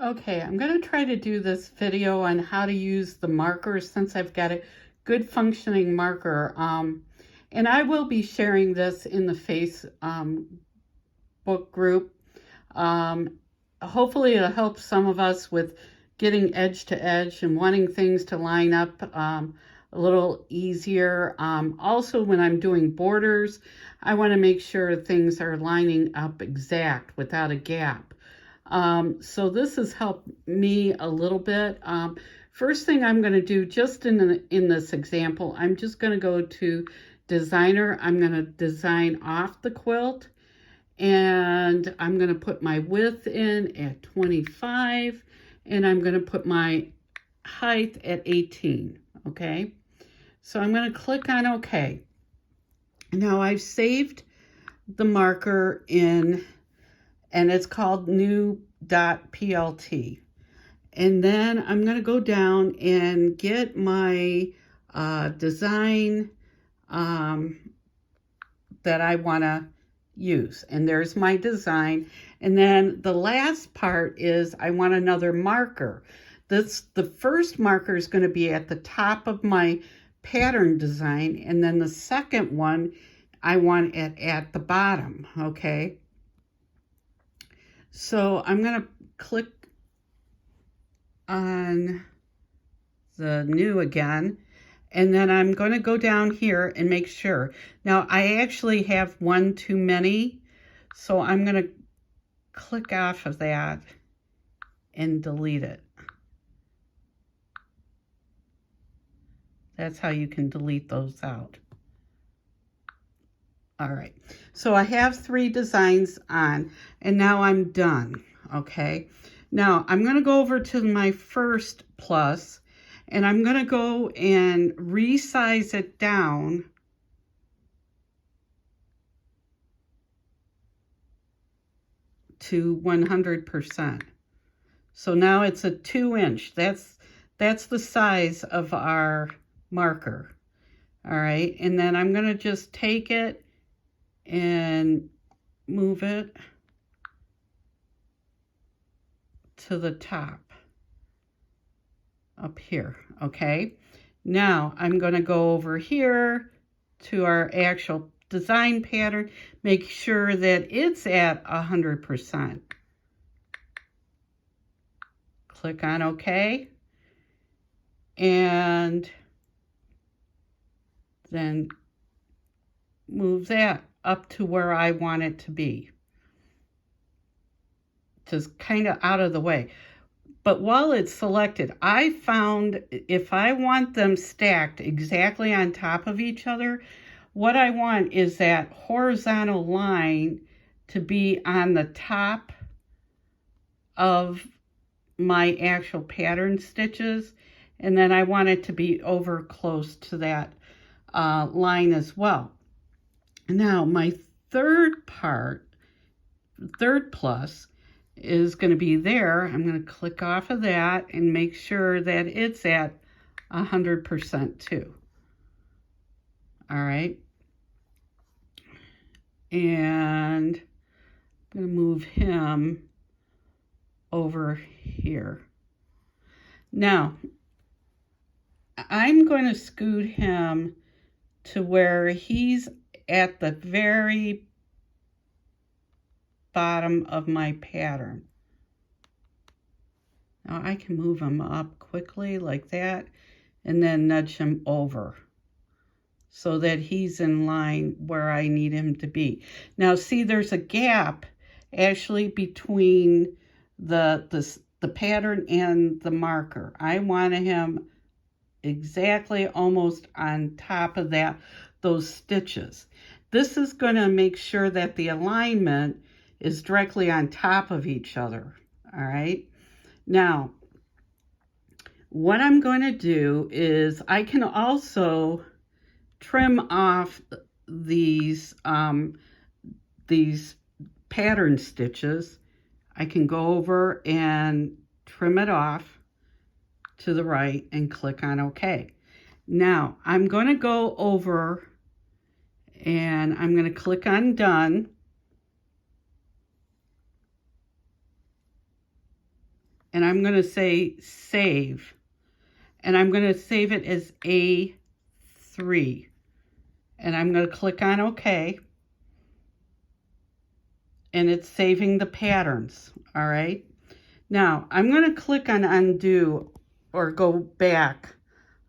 Okay, I'm going to try to do this video on how to use the markers since I've got a good functioning marker. And I will be sharing this in the Facebook group. Hopefully it'll help some of us with getting edge to edge and wanting things to line up a little easier. Also, when I'm doing borders, I want to make sure things are lining up exact without a gap. So this has helped me a little bit. First thing I'm going to do, just in this example, I'm just going to go to designer. I'm going to design off the quilt, and I'm going to put my width in at 25, and I'm going to put my height at 18. Okay, so I'm going to click on OK. Now I've saved the marker in, and it's called new.plt. And then I'm going to go down and get my design that I want to use. And there's my design. And then the last part is I want another marker. The first marker is going to be at the top of my pattern design. And then the second one, I want it at the bottom. Okay. So I'm going to click on the new again, and then I'm going to go down here and make sure. Now I actually have one too many, so I'm going to click off of that and delete it. That's how you can delete those out. All right, so I have 3 designs on, and now I'm done. Okay, now I'm going to go over to my first plus, and I'm going to go and resize it down to 100%. So now it's a 2-inch. That's the size of our marker. All right, and then I'm going to just take it and move it to the top up here. Okay, now I'm going to go over here to our actual design pattern, make sure that it's at 100%. Click on OK, and then move that up to where I want it to be, just kind of out of the way. But while it's selected, I found if I want them stacked exactly on top of each other, what I want is that horizontal line to be on the top of my actual pattern stitches, and then I want it to be over close to that line as well. Now my third plus is going to be there. I'm going to click off of that and make sure that it's at 100% too. All right. And I'm going to move him over here. Now, I'm going to scoot him to where he's at the very bottom of my pattern. Now I can move him up quickly like that and then nudge him over so that he's in line where I need him to be. Now see, there's a gap actually between the pattern and the marker. I want him exactly almost on top of those stitches. This is going to make sure that the alignment is directly on top of each other. All right. Now, what I'm going to do is I can also trim off these pattern stitches. I can go over and trim it off to the right and click on OK. Now, I'm going to go over and I'm going to click on Done. and I'm going to say save. And I'm going to save it as A3. And I'm going to click on OK. And it's saving the patterns, all right? Now, I'm going to click on undo or go back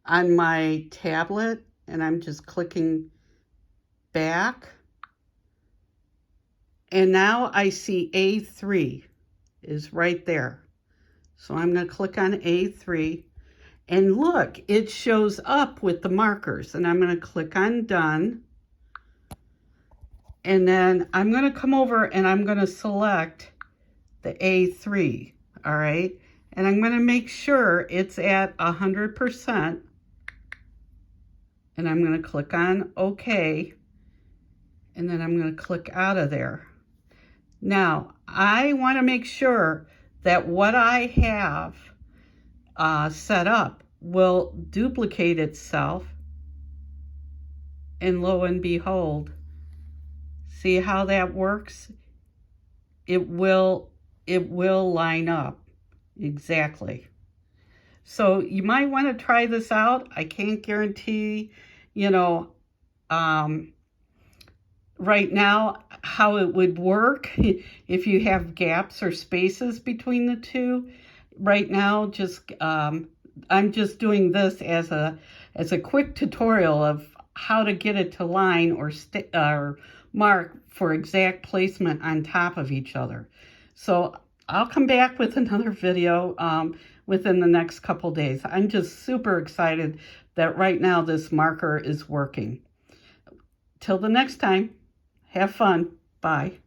on my tablet, and I'm just clicking back. And now I see A3 is right there. So I'm going to click on A3. And look, it shows up with the markers. And I'm going to click on done. And then I'm going to come over and I'm going to select the A3, all right? And I'm going to make sure it's at 100%. And I'm going to click on OK. And then I'm going to click out of there. Now, I want to make sure that what I have set up will duplicate itself. And lo and behold, see how that works? It will line up exactly. So you might want to try this out. I can't guarantee, right now how it would work if you have gaps or spaces between the two. Right now, just I'm just doing this as a quick tutorial of how to get it to line or mark for exact placement on top of each other. So I'll come back with another video within the next couple days. I'm just super excited that right now this marker is working. Till the next time, have fun. Bye.